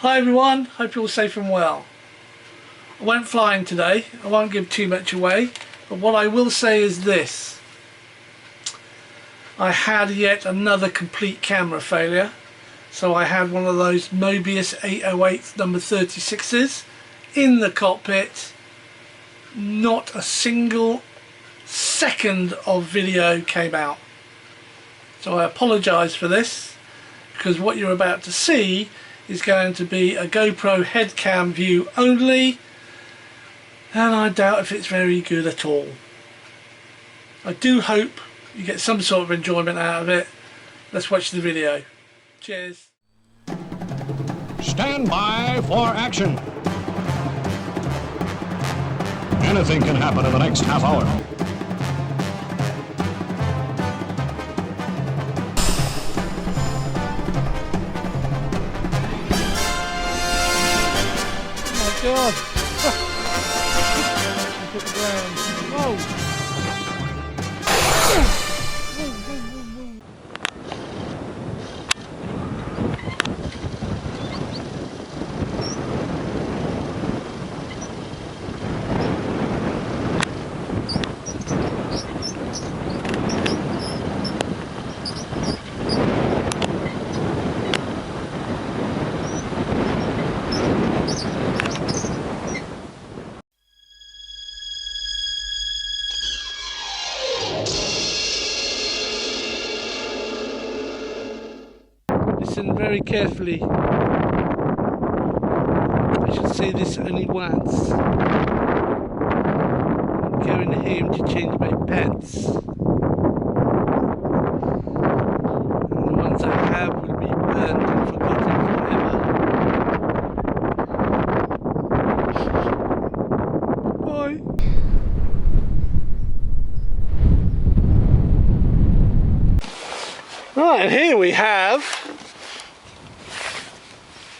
Hi everyone, hope you're all safe and well. I went flying today. I won't give too much away, but what I will say is this. I had yet another complete camera failure. So I had one of those Mobius 808 number 36s in the cockpit. Not a single second of video came out. So I apologise for this, because what you're about to see is going to be a GoPro head cam view only, and I doubt if it's very good at all. I do hope you get some sort of enjoyment out of it. Let's watch the video. Cheers. Stand by for action. Anything can happen in the next half hour. God. Look at the ground. Whoa. Listen very carefully. I should say this only once. I'm going home to change my pants. And the ones I have will be burned and forgotten forever. Bye. Right, and here we have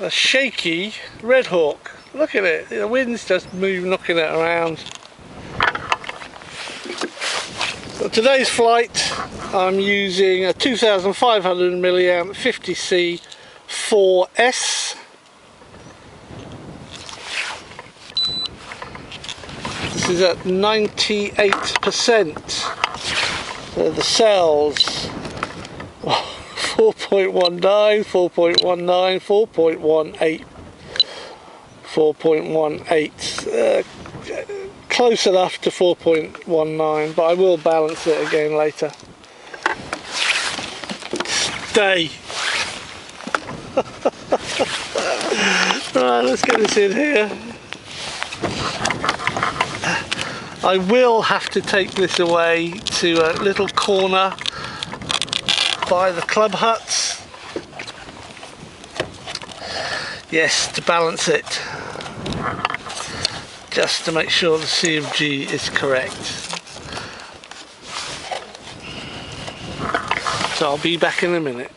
a shaky Red Hawk. Look at it, the wind's just knocking it around. For today's flight I'm using a 2500 milliamp 50C 4S. This is at 98%. So the cells 4.19, 4.19, 4.18, 4.18. Close enough to 4.19, but I will balance it again later. Stay. Right, let's get this in here. I will have to take this away to a little corner by the club huts. Yes, to balance it, just to make sure the CFG is correct. So I'll be back in a minute.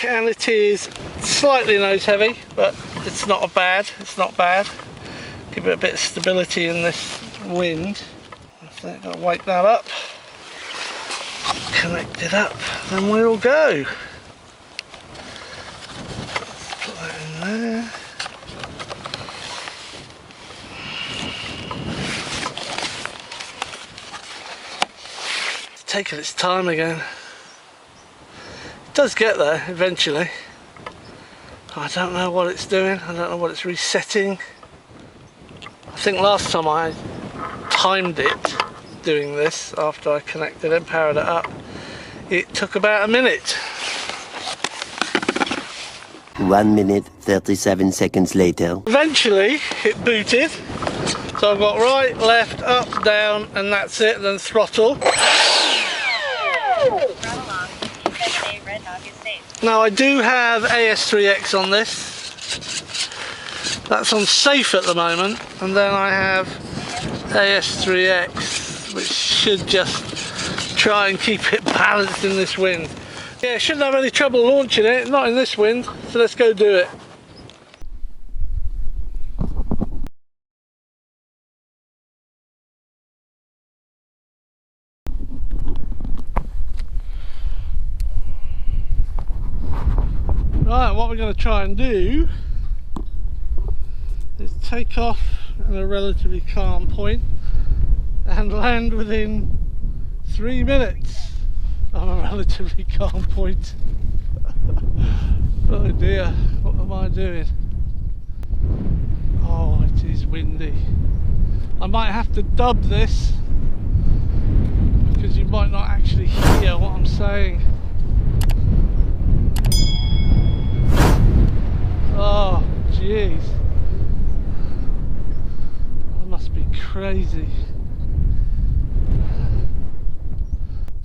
And it is slightly nose heavy, but it's not bad. It's not bad. Give it a bit of stability in this wind. So I've got to wake that up. Connect it up, then we'll go. Put that in there. It's taking its time again. It does get there eventually. I don't know what it's doing. I don't know what it's resetting. I think last time I timed it doing this after I connected it, powered it up, it took about a minute. 1 minute 37 seconds later. Eventually it booted, so I've got right, left, up, down, and that's it, then throttle. Now I do have AS3X on this. That's on safe at the moment, and then I have AS3X, which should just try and keep it balanced in this wind. Yeah, shouldn't have any trouble launching it, not in this wind, so let's go do it. Right, what we're going to try and do take off in a relatively calm point and land within 3 minutes of a relatively calm point. Oh dear, what am I doing? Oh, it is windy. I might have to dub this because you might not actually hear what I'm saying. Oh, jeez. I must be crazy.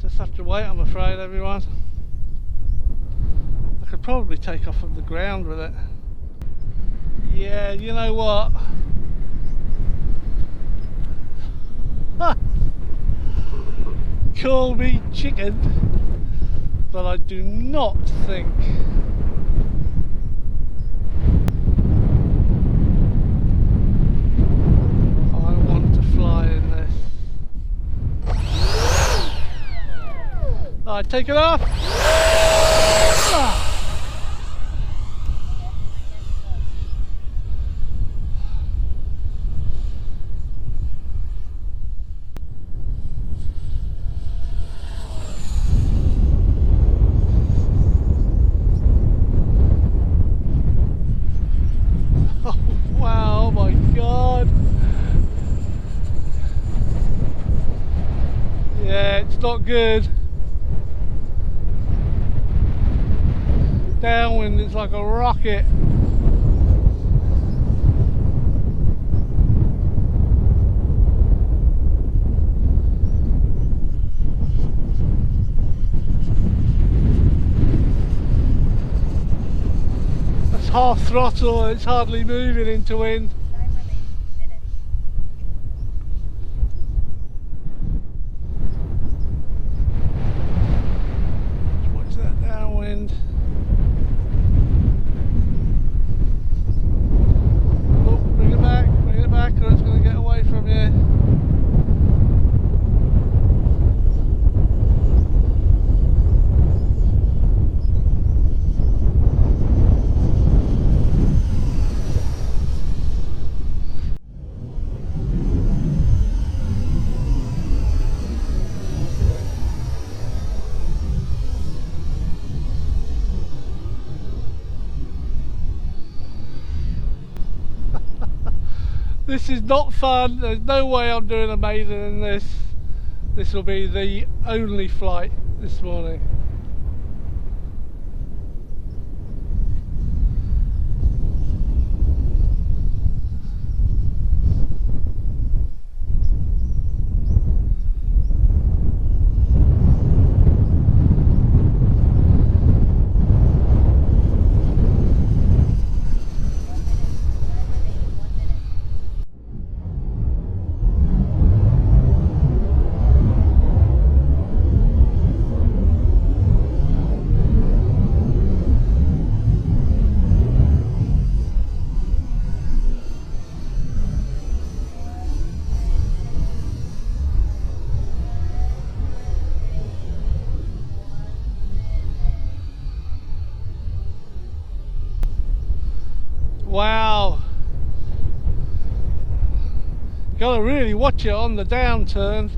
Just have to wait, I'm afraid, everyone. I could probably take off of the ground with it. Yeah, you know what? Call me chicken, but I do not think I want to fly in this. Alright, take it off. Wow, oh my god. Yeah, it's not good. Downwind, it's like a rocket. That's half throttle, it's hardly moving into wind. Watch that downwind. Oh, bring it back or it's going to get away from you. This is not fun. There's no way I'm doing a maiden in this. This will be the only flight this morning. Wow. Gotta really watch it on the downturn.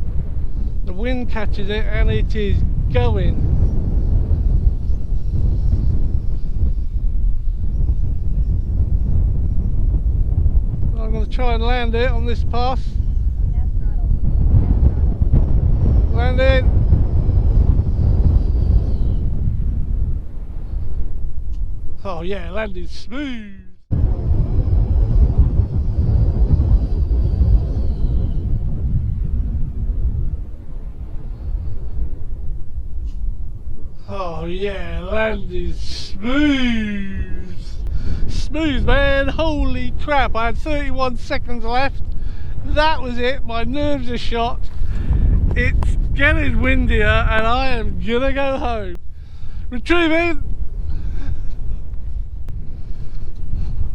The wind catches it and it is going. I'm going to try and land it on this pass. Land it. Oh yeah, landed smooth. Oh yeah, landed smooth. Smooth, man, holy crap. I had 31 seconds left. That was it, my nerves are shot. It's getting windier and I am gonna go home. Retrieving.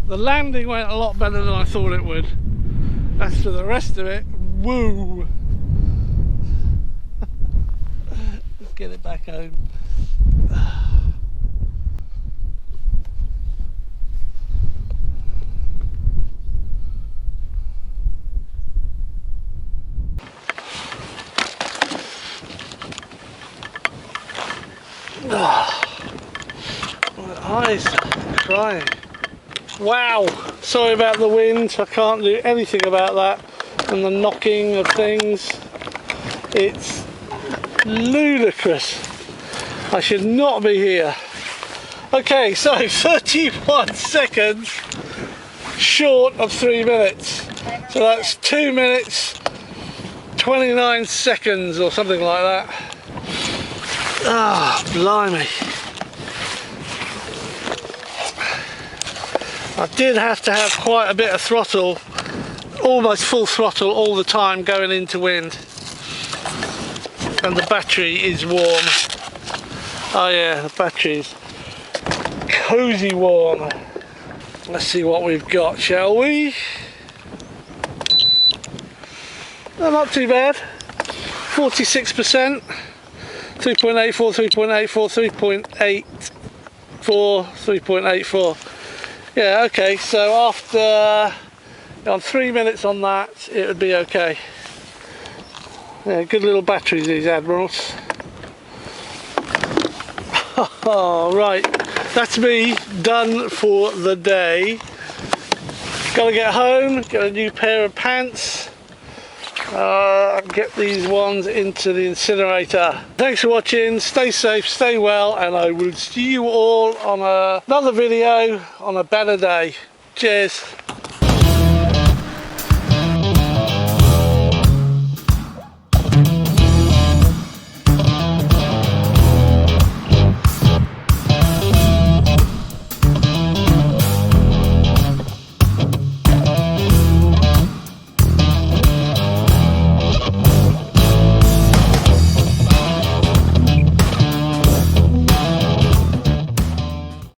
The landing went a lot better than I thought it would. As for the rest of it, woo. Let's get it back home. My eyes are crying. Wow, sorry about the wind, I can't do anything about that. And the knocking of things, it's ludicrous. I should not be here. Okay, so 31 seconds short of 3 minutes. So that's 2 minutes 29 seconds or something like that. Ah, blimey. I did have to have quite a bit of throttle, almost full throttle all the time going into wind. And the battery is warm. Oh yeah, the battery's cozy warm. Let's see what we've got, shall we? Oh, not too bad. 46%. 3.84, 3.84, 3.84, 3.84. Yeah, okay, so after on 3 minutes on that, it would be okay. Yeah, good little batteries, these Admirals. Oh, right, that's me done for the day. Gotta get home, get a new pair of pants, get these ones into the incinerator. Thanks for watching, stay safe, stay well, and I will see you all on another video on a better day. Cheers.